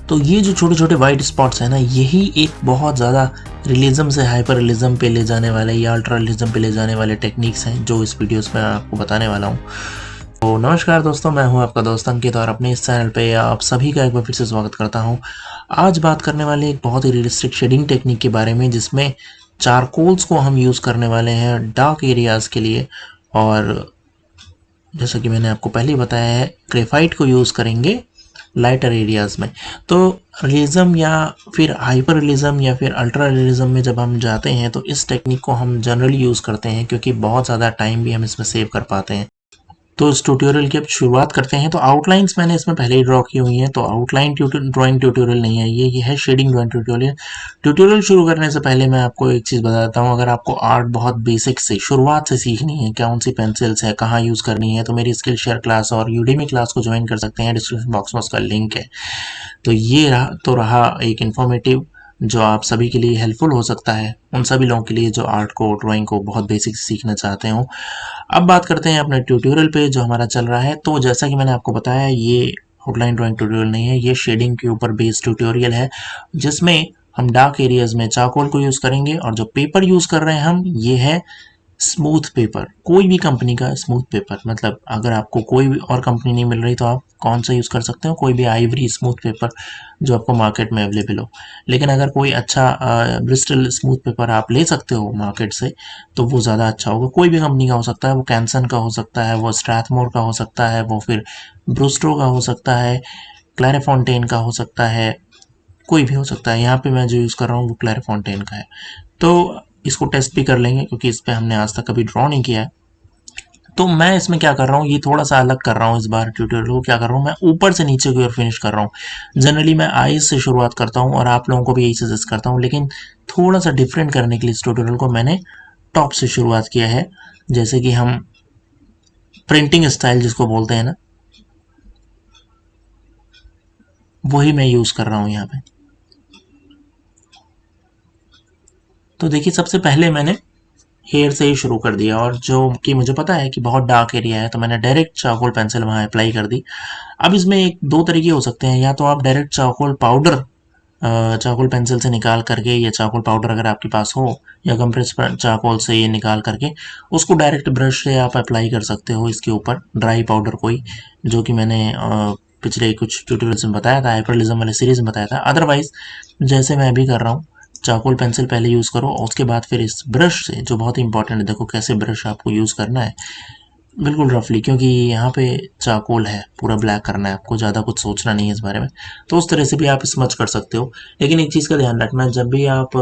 तो ये जो छोटे छोटे वाइट स्पॉट्स हैं ना, यही एक बहुत ज़्यादा रियलिज्म से हाइपर रियलिज्म पे ले जाने वाले या अल्ट्रा रियलिज्म पे ले जाने वाले टेक्निक्स हैं जो इस वीडियोस में आपको बताने वाला हूँ। तो नमस्कार दोस्तों, मैं हूँ आपका दोस्त अंकित और अपने इस चैनल पे आप सभी का एक बार फिर से स्वागत करता हूँ। आज बात करने वाले एक बहुत ही रियलिस्टिक शेडिंग टेक्निक के बारे में, जिसमें चारकोल्स को हम यूज़ करने वाले हैं डार्क एरियाज़ के लिए। और जैसा कि मैंने आपको पहले ही बताया है, ग्रेफाइट को यूज़ करेंगे लाइटर एरियाज़ में। तो रियलिज्म या फिर हाइपर रियलिज्म या फिर अल्ट्रा रियलिज्म में जब हम जाते हैं तो इस टेक्निक को हम जनरली यूज़ करते हैं, क्योंकि बहुत ज़्यादा टाइम भी हम इसमें सेव कर पाते हैं। तो इस ट्यूटोरियल की अब शुरुआत करते हैं। तो आउटलाइंस मैंने इसमें पहले ही ड्रॉ की हुई हैं, तो आउटलाइन ड्राइंग ट्यूटोरियल नहीं है ये है शेडिंग ड्राइंग ट्यूटोरियल। ट्यूटोरियल शुरू करने से पहले मैं आपको एक चीज़ बता देता हूँ। अगर आपको आर्ट बहुत बेसिक से शुरुआत से सीखनी है, कौन सी पेंसिल्स है, कहाँ यूज़ करनी है, तो मेरी स्किल शेयर क्लास और यूडेमी क्लास को ज्वाइन कर सकते हैं। डिस्क्रिप्शन बॉक्स में उसका लिंक है। तो ये रहा एक इन्फॉर्मेटिव जो आप सभी के लिए हेल्पफुल हो सकता है, उन सभी लोगों के लिए जो आर्ट को, ड्राइंग को बहुत बेसिक से सीखना चाहते हो। अब बात करते हैं अपने ट्यूटोरियल पे जो हमारा चल रहा है। तो जैसा कि मैंने आपको बताया, ये आउटलाइन ड्राइंग ट्यूटोरियल नहीं है, ये शेडिंग के ऊपर बेस्ड ट्यूटोरियल है, जिसमें हम डार्क एरियाज में चारकोल को यूज़ करेंगे। और जो पेपर यूज़ कर रहे हैं हम, ये है स्मूथ पेपर। कोई भी कंपनी का स्मूथ पेपर, मतलब अगर आपको कोई भी और कंपनी नहीं मिल रही तो आप कौन सा यूज़ कर सकते हो, कोई भी आइवरी स्मूथ पेपर जो आपको मार्केट में अवेलेबल हो। लेकिन अगर कोई अच्छा ब्रिस्टल स्मूथ पेपर आप ले सकते हो मार्केट से, तो वो ज़्यादा अच्छा होगा। कोई भी कंपनी का हो सकता है, वो कैंसन का हो सकता है, वो स्ट्रैथमोर का हो सकता है, वो फिर ब्रूस्टो का हो सकता है, क्लैरेफॉन्टेन का हो सकता है, कोई भी हो सकता है। यहाँ पे मैं जो यूज़ कर रहा हूँ वो क्लैरेफॉन्टेन का है। तो इसको टेस्ट भी कर लेंगे, क्योंकि इस पे हमने आज तक कभी ड्रॉ नहीं किया है। तो मैं इसमें क्या कर रहा हूँ, ये थोड़ा सा अलग कर रहा हूँ। इस बार ट्यूटोरियल को क्या कर रहा हूँ, मैं ऊपर से नीचे की ओर फिनिश कर रहा हूँ। जनरली मैं आईज से शुरुआत करता हूँ और आप लोगों को भी यही सजेस्ट करता हूँ, लेकिन थोड़ा सा डिफरेंट करने के लिए इस ट्यूटोरियल को मैंने टॉप से शुरुआत किया है। जैसे कि हम प्रिंटिंग स्टाइल जिसको बोलते हैं ना, वही मैं यूज़ कर रहा हूँ यहाँ पे। तो देखिए, सबसे पहले मैंने हेयर से ही शुरू कर दिया, और जो कि मुझे पता है कि बहुत डार्क एरिया है, तो मैंने डायरेक्ट चारकोल पेंसिल वहाँ अप्लाई कर दी। अब इसमें एक दो तरीके हो सकते हैं, या तो आप direct charcoal powder charcoal pencil से निकाल करके, या चारकोल पाउडर अगर आपके पास हो, या कंप्रेस चारकोल से ये निकाल करके उसको डायरेक्ट ब्रश से आप अप्लाई कर सकते हो इसके ऊपर ड्राई पाउडर कोई, जो कि मैंने पिछले कुछ ट्यूटोरियल्स में बताया था, हाइपरलिज्म वाले सीरीज में बताया था। अदरवाइज जैसे मैं अभी कर रहा हूँ, चारकोल पेंसिल पहले यूज़ करो और उसके बाद फिर इस ब्रश से, जो बहुत ही इंपॉर्टेंट है, देखो कैसे ब्रश आपको यूज़ करना है, बिल्कुल रफली, क्योंकि यहाँ पे चारकोल है, पूरा ब्लैक करना है आपको, ज़्यादा कुछ सोचना नहीं है इस बारे में। तो उस तरह से भी आप स्मच कर सकते हो। लेकिन एक चीज़ का ध्यान रखना, जब भी आप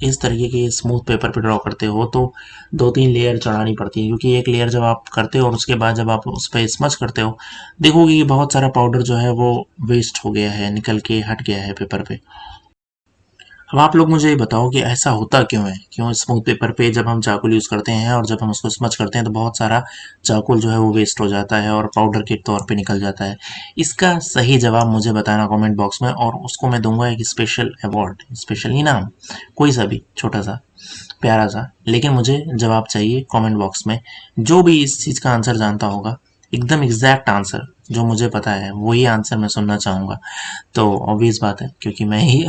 इस तरीके के स्मूथ पेपर पे ड्रॉ करते हो तो दो तीन लेयर चढ़ानी पड़ती है, क्योंकि एक लेयर जब आप करते हो और उसके बाद जब आप उस पर स्मच करते हो, देखोगे कि बहुत सारा पाउडर जो है वो वेस्ट हो गया है, निकल के हट गया है पेपर पे। अब आप लोग मुझे ये बताओ कि ऐसा होता क्यों है, क्यों स्मूथ पेपर पे जब हम चारकोल यूज़ करते हैं और जब हम उसको स्मच करते हैं तो बहुत सारा चारकोल जो है वो वेस्ट हो जाता है और पाउडर के तौर पे निकल जाता है। इसका सही जवाब मुझे बताना कमेंट बॉक्स में, और उसको मैं दूंगा एक स्पेशल अवार्ड, स्पेशल इनाम, कोई सा भी छोटा सा प्यारा सा। लेकिन मुझे जवाब चाहिए कमेंट बॉक्स में। जो भी इस चीज़ का आंसर जानता होगा, एकदम एग्जैक्ट आंसर जो मुझे पता है, वही आंसर मैं सुनना चाहूँगा। तो ऑब्वियस बात है, क्योंकि मैं ही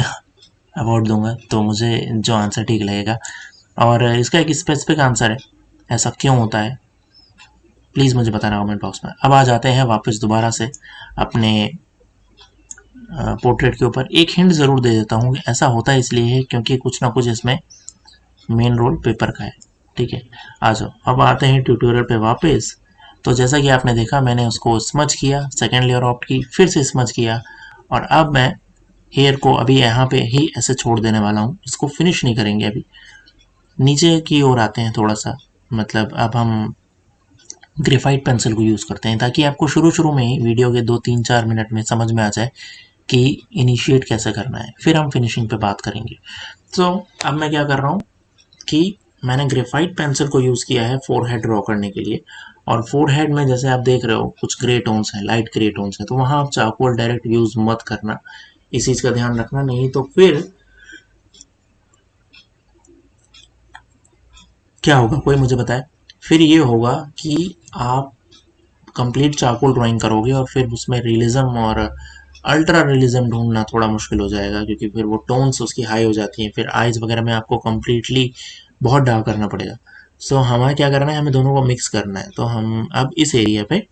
अवार्ड दूंगा, तो मुझे जो आंसर ठीक लगेगा, और इसका एक स्पेसिफिक आंसर है, ऐसा क्यों होता है, प्लीज़ मुझे बताना कमेंट बॉक्स में। अब आ जाते हैं वापस दोबारा से अपने पोर्ट्रेट के ऊपर। एक हिंट ज़रूर दे देता हूँ कि ऐसा होता है इसलिए है क्योंकि कुछ ना कुछ इसमें मेन रोल पेपर का है। ठीक है, आ जाओ, अब आते हैं ट्यूटोरियल पे वापस। तो जैसा कि आपने देखा, मैंने उसको स्मच किया, सेकेंड लेयर ऑप्ट की, फिर से स्मच किया, और अब मैं हेयर को अभी यहाँ पे ही ऐसे छोड़ देने वाला हूँ, इसको फिनिश नहीं करेंगे अभी। नीचे की ओर आते हैं थोड़ा सा, मतलब अब हम ग्रेफाइट पेंसिल को यूज़ करते हैं, ताकि आपको शुरू शुरू में ही वीडियो के 2-3-4 मिनट में समझ में आ जाए कि इनिशिएट कैसे करना है, फिर हम फिनिशिंग पे बात करेंगे। तो अब मैं क्या कर रहा हूँ कि मैंने ग्रेफाइट पेंसिल को यूज़ किया है फोरहेड ड्रॉ करने के लिए। और फोरहेड में जैसे आप देख रहे हो कुछ ग्रे टोन्स हैं, लाइट ग्रे टोन्स हैं, तो वहाँ आप चारकोल डायरेक्ट यूज़ मत करना, इस चीज़ का ध्यान रखना। नहीं तो फिर क्या होगा, कोई मुझे बताए। फिर ये होगा कि आप कंप्लीट चारकोल ड्राइंग करोगे और फिर उसमें रियलिज्म और अल्ट्रा रियलिज्म ढूंढना थोड़ा मुश्किल हो जाएगा, क्योंकि फिर वो टोन्स उसकी हाई हो जाती हैं, फिर आइज वगैरह में आपको कम्प्लीटली बहुत डार्क करना पड़ेगा। सो हमें क्या करना है, हमें दोनों को मिक्स करना है। तो हम अब इस एरिया पे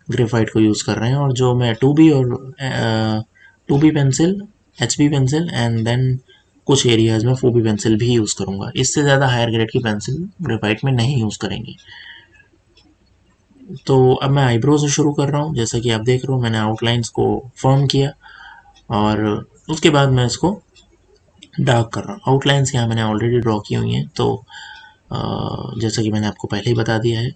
ग्रेफाइट को यूज़ कर रहे हैं, और जो मैं 2B और 2B pencil, HB pencil and then कुछ एरियाज में 4B पेंसिल भी यूज़ करूँगा। इससे ज़्यादा हायर ग्रेड की पेंसिल ग्रेफाइट में नहीं यूज़ करेंगे। तो अब मैं आईब्रो से शुरू कर रहा हूँ। जैसा कि आप देख रहे हो, मैंने आउटलाइंस को फॉर्म किया और उसके बाद मैं इसको डार्क कर रहा हूँ। आउटलाइंस यहाँ मैंने ऑलरेडी ड्रॉ की हुई हैं, तो जैसा कि मैंने आपको पहले ही बता दिया है,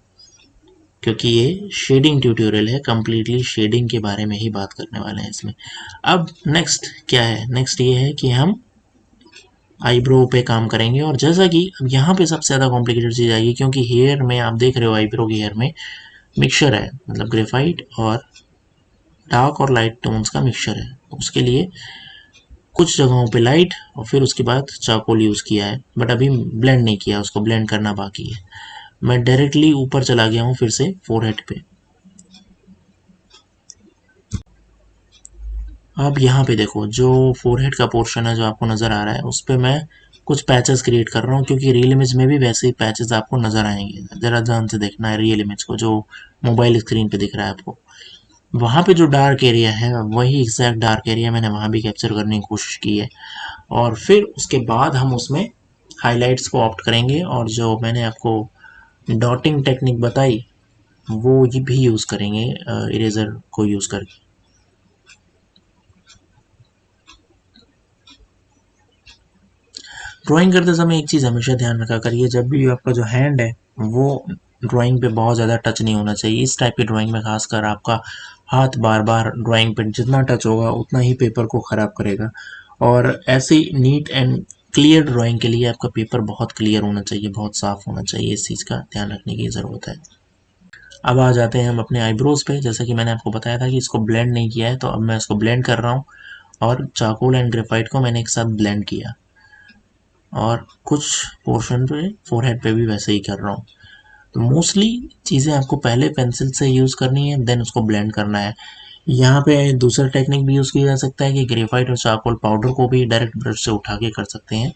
क्योंकि ये शेडिंग ट्यूटोरियल है, कम्प्लीटली शेडिंग के बारे में ही बात करने वाले हैं इसमें। अब नेक्स्ट क्या है, नेक्स्ट ये है कि हम आईब्रो पे काम करेंगे। और जैसा कि अब यहाँ पे सबसे ज़्यादा कॉम्प्लिकेटेड चीज़ आएगी, क्योंकि हेयर में आप देख रहे हो, आईब्रो की हेयर में मिक्सचर है, मतलब ग्रेफाइट और डार्क और लाइट टोन्स का मिक्सचर है। उसके लिए कुछ जगहों पे लाइट और फिर उसके बाद चारकोल यूज़ किया है, बट अभी ब्लेंड नहीं किया, उसको ब्लेंड करना बाकी है। मैं डायरेक्टली ऊपर चला गया हूँ फिर से फोरहेड पे। अब यहाँ पे देखो, जो फोरहेड का पोर्शन है जो आपको नज़र आ रहा है, उस पर मैं कुछ पैचेस क्रिएट कर रहा हूँ, क्योंकि रियल इमेज में भी वैसे ही पैचेस आपको नज़र आएंगे। ज़रा ध्यान से देखना है रियल इमेज को, जो मोबाइल स्क्रीन पे दिख रहा है आपको। वहाँ पे जो डार्क एरिया है, वही एग्जैक्ट डार्क एरिया मैंने वहाँ भी कैप्चर करने की कोशिश की है। और फिर उसके बाद हम उसमें हाइलाइट्स को ऑप्ट करेंगे, और जो मैंने आपको डॉटिंग टेक्निक बताई वो ये भी यूज़ करेंगे इरेजर को यूज़ करके। ड्राइंग करते समय एक चीज़ हमेशा ध्यान रखा करिए, जब भी आपका जो हैंड है वो ड्राइंग पे बहुत ज़्यादा टच नहीं होना चाहिए। इस टाइप की ड्राइंग में खासकर आपका हाथ बार बार ड्राइंग पे जितना टच होगा उतना ही पेपर को ख़राब करेगा। और ऐसी नीट एंड क्लियर ड्राइंग के लिए आपका पेपर बहुत क्लियर होना चाहिए, बहुत साफ़ होना चाहिए। इस चीज़ का ध्यान रखने की ज़रूरत है। अब आ जाते हैं हम अपने आईब्रोज पे। जैसा कि मैंने आपको बताया था कि इसको ब्लेंड नहीं किया है, तो अब मैं इसको ब्लेंड कर रहा हूँ, और चारकोल एंड ग्रेफाइट को मैंने एक साथ ब्लेंड किया, और कुछ पोर्शन पे फोरहेड पे भी वैसे ही कर रहा हूँ। तो मोस्टली चीज़ें आपको पहले पेंसिल से यूज़ करनी है, देन उसको ब्लेंड करना है। यहाँ पे दूसरा टेक्निक भी यूज़ किया जा सकता है कि ग्रेफाइट और चारकोल पाउडर को भी डायरेक्ट ब्रश से उठा के कर सकते हैं।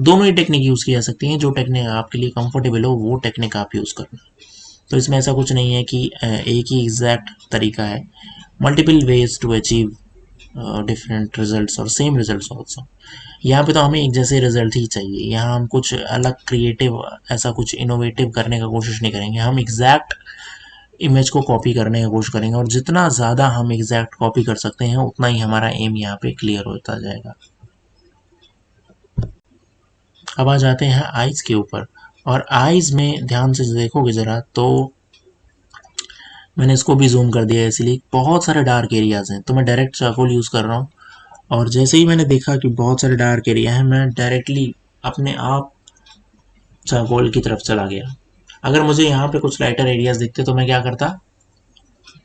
दोनों ही टेक्निक यूज़ की जा सकती हैं, जो टेक्निक आपके लिए कंफर्टेबल हो वो टेक्निक आप यूज़ करना। तो इसमें ऐसा कुछ नहीं है कि एक ही एग्जैक्ट तरीका है। Multiple ways to achieve different results और सेम रिजल्ट्स ऑल्सो। यहाँ पे तो हमें एक जैसे रिजल्ट ही चाहिए, यहाँ हम कुछ अलग क्रिएटिव, ऐसा कुछ इनोवेटिव करने का कोशिश नहीं करेंगे। हम एग्जैक्ट इमेज को कॉपी करने की कोशिश करेंगे, और जितना ज़्यादा हम एग्जैक्ट कॉपी कर सकते हैं उतना ही हमारा एम यहाँ पे क्लियर होता जाएगा। अब आ जाते हैं आइज के ऊपर, और आइज में ध्यान से देखोगे ज़रा तो मैंने इसको भी जूम कर दिया है, इसलिए बहुत सारे डार्क एरियाज हैं, तो मैं डायरेक्ट चारकोल यूज़ कर रहा हूँ। और जैसे ही मैंने देखा कि बहुत सारे डार्क एरिया हैं, मैं डायरेक्टली अपने आप चारकोल की तरफ चला गया। अगर मुझे यहाँ पे कुछ लाइटर एरियाज दिखते तो मैं क्या करता,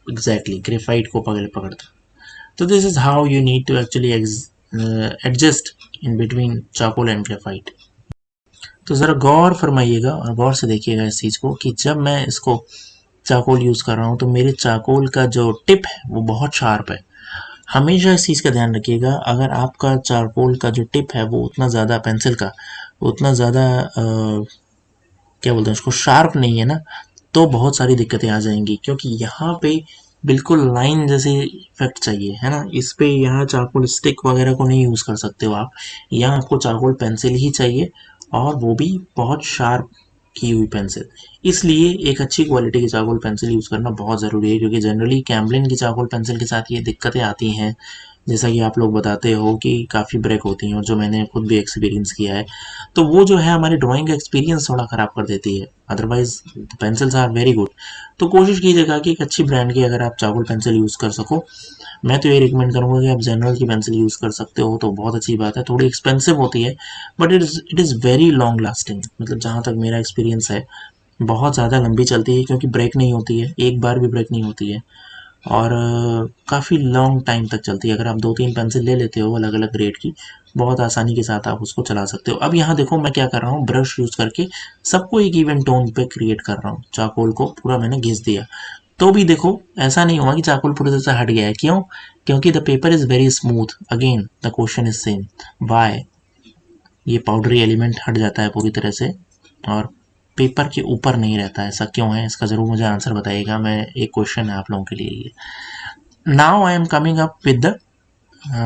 एग्जैक्टली ग्रेफाइट को पकड़ता। तो this is how you need to actually adjust in between charcoal and graphite. तो ज़रा गौर फरमाइएगा और गौर से देखिएगा इस चीज़ को, कि जब मैं इसको चारकोल यूज़ कर रहा हूँ तो मेरे चारकोल का जो टिप है वो बहुत शार्प है। हमेशा इस चीज़ का ध्यान रखिएगा, अगर आपका चारकोल का जो टिप है वो उतना ज़्यादा पेंसिल का उतना ज़्यादा क्या बोलते हैं उसको, शार्प नहीं है ना, तो बहुत सारी दिक्कतें आ जाएंगी। क्योंकि यहाँ पे बिल्कुल लाइन जैसे इफेक्ट चाहिए, है ना। इस पे यहाँ चारकोल स्टिक वगैरह को नहीं यूज़ कर सकते हो आप, यहाँ आपको चारकोल पेंसिल ही चाहिए, और वो भी बहुत शार्प की हुई पेंसिल। इसलिए एक अच्छी क्वालिटी की चारकोल पेंसिल यूज़ करना बहुत ज़रूरी है, क्योंकि जनरली कैमलिन की चारकोल पेंसिल के साथ ये दिक्कतें आती हैं, जैसा कि आप लोग बताते हो कि काफ़ी ब्रेक होती हैं, और जो मैंने खुद भी एक्सपीरियंस किया है। तो वो जो है हमारी ड्राइंग का एक्सपीरियंस थोड़ा ख़राब कर देती है। Otherwise pencils are very good. तो कोशिश कीजिएगा कि एक अच्छी ब्रांड की अगर आप चारकोल पेंसिल यूज़ कर सको। मैं तो ये रिकमेंड करूँगा कि आप जनरल की पेंसिल यूज़ कर सकते हो, तो बहुत अच्छी बात है। थोड़ी एक्सपेंसिव होती है, but it is very long lasting. मतलब जहाँ तक मेरा एक्सपीरियंस है, बहुत ज़्यादा लंबी चलती है, क्योंकि ब्रेक नहीं होती है, एक बार भी ब्रेक नहीं होती है, और काफ़ी लॉन्ग टाइम तक चलती है। अगर आप 2-3 पेंसिल ले लेते हो अलग अलग ग्रेड की, बहुत आसानी के साथ आप उसको चला सकते हो। अब यहाँ देखो मैं क्या कर रहा हूँ, ब्रश यूज़ करके सबको एक इवन टोन पे क्रिएट कर रहा हूँ। चारकोल को पूरा मैंने घिस दिया, तो भी देखो ऐसा नहीं हुआ कि चारकोल पूरी तरह से हट गया है। क्यों? क्योंकि the paper is very smooth. Again the question is same, why ये पाउडरी एलिमेंट हट जाता है पूरी तरह से और पेपर के ऊपर नहीं रहता है, ऐसा क्यों है? इसका ज़रूर मुझे आंसर बताइएगा। मैं एक क्वेश्चन है आप लोगों के लिए ये। Now I am coming up with the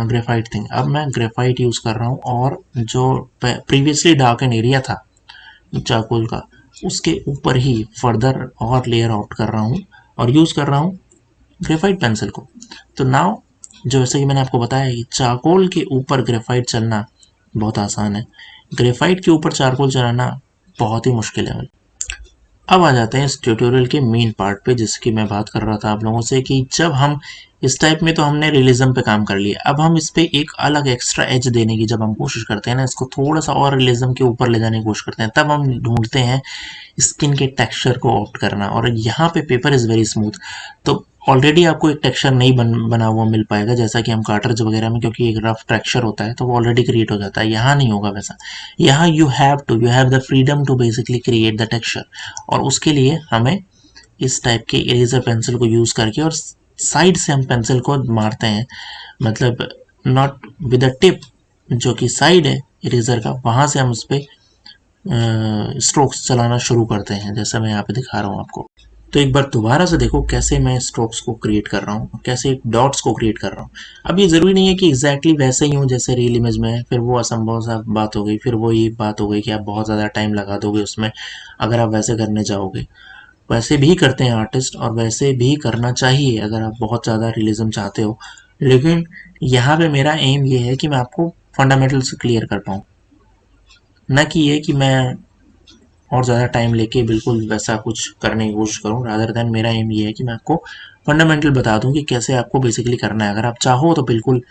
graphite thing. अब मैं ग्रेफाइट यूज़ कर रहा हूँ और जो प्रीवियसली डार्क एन एरिया था चारकोल का, उसके ऊपर ही फर्दर और लेयर आउट कर रहा हूँ और यूज़ कर रहा हूँ ग्रेफाइट पेंसिल को। तो नाउ जो जैसे कि मैंने आपको बताया कि चारकोल के ऊपर ग्रेफाइट चलना बहुत आसान है, ग्रेफाइट के ऊपर चारकोल चलाना बहुत ही मुश्किल है। अब आ जाते हैं इस ट्यूटोरियल के मेन पार्ट पे, जिसकी मैं बात कर रहा था आप लोगों से कि जब हम इस टाइप में तो हमने रियलिज्म पे काम कर लिया, अब हम इस पे एक अलग एक्स्ट्रा एज देने की जब हम कोशिश करते हैं ना, इसको थोड़ा सा और रियलिज्म के ऊपर ले जाने की कोशिश करते हैं, तब हम ढूंढते हैं स्किन के टेक्सचर को ऑप्ट करना। और यहाँ पे पेपर इज़ वेरी स्मूथ, तो ऑलरेडी आपको एक टेक्सचर नहीं बना हुआ मिल पाएगा, जैसा कि हम कार्टर्स वगैरह में, क्योंकि एक रफ टेक्सचर होता है तो वो ऑलरेडी क्रिएट हो जाता है। यहाँ नहीं होगा वैसा। यहाँ you have the freedom to basically create the texture, और उसके लिए हमें इस टाइप के इरेजर पेंसिल को यूज़ करके और साइड से हम पेंसिल को मारते हैं, मतलब नॉट विद अ टिप, जो कि साइड है इरेजर का, वहाँ से हम उस पर स्ट्रोक्स चलाना शुरू करते हैं, जैसा मैं यहाँ पे दिखा रहा हूँ आपको। तो एक बार दोबारा से देखो कैसे मैं स्ट्रोक्स को क्रिएट कर रहा हूँ, कैसे डॉट्स को क्रिएट कर रहा हूँ। अब ये ज़रूरी नहीं है कि एग्जैक्टली वैसे ही हो जैसे रियल इमेज में है, फिर वो असंभव सा बात हो गई, फिर वो ये बात हो गई कि आप बहुत ज़्यादा टाइम लगा दोगे उसमें अगर आप वैसे करने जाओगे। वैसे भी करते हैं आर्टिस्ट, और वैसे भी करना चाहिए अगर आप बहुत ज़्यादा रियलिज्म चाहते हो, लेकिन यहाँ पे मेरा एम ये है कि मैं आपको फंडामेंटल्स क्लियर कर पाऊँ, न कि ये कि मैं और ज़्यादा टाइम लेके बिल्कुल वैसा कुछ करने की कोशिश करूँ। रादर दैन मेरा एम ये है कि मैं आपको फंडामेंटल बता दूँ कि कैसे आपको बेसिकली करना है। अगर आप चाहो तो बिल्कुल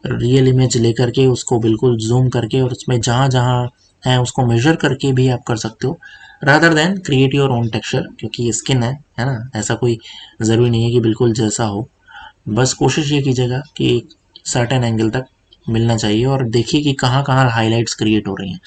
रियल इमेज लेकर के उसको बिल्कुल जूम करके और उसमें जहाँ जहाँ है उसको मेजर करके भी आप कर सकते हो, rather than create your own texture, क्योंकि ये स्किन है ना, ऐसा कोई ज़रूरी नहीं है कि बिल्कुल जैसा हो। बस कोशिश ये कीजिएगा कि एक सर्टेन एंगल तक मिलना चाहिए, और देखिए कि कहाँ कहाँ हाईलाइट्स क्रिएट हो रही हैं।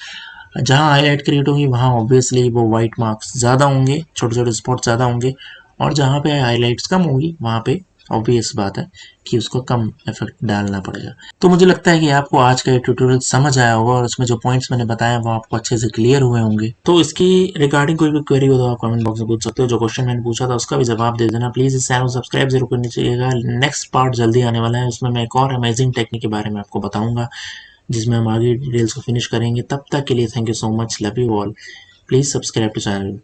जहाँ हाईलाइट क्रिएट होंगी वहाँ ऑब्वियसली वो वाइट मार्क्स ज़्यादा होंगे, छोटे छोटे स्पॉट ज़्यादा होंगे, और जहाँ पे हाईलाइट्स कम होंगी वहाँ पे ऑब्वियस बात है कि उसको कम इफेक्ट डालना पड़ेगा। तो मुझे लगता है कि आपको आज का ये ट्यूटोरियल समझ आया होगा, और उसमें जो पॉइंट्स मैंने बताया वो आपको अच्छे से क्लियर हुए होंगे। तो इसकी रिगार्डिंग कोई भी क्वेरी हो तो आप कमेंट बॉक्स में पूछ सकते हो। जो क्वेश्चन मैंने पूछा था उसका भी जवाब दे देना। प्लीज़ इस चैनल को सब्सक्राइब जरूर करनी चाहिएगा। नेक्स्ट पार्ट जल्दी आने वाला है, उसमें मैं एक और अमेजिंग टेक्निक के बारे में आपको बताऊंगा, जिसमें हम आगे डिटेल्स को फिनिश करेंगे। तब तक के लिए thank you so much, love you all, please subscribe to channel.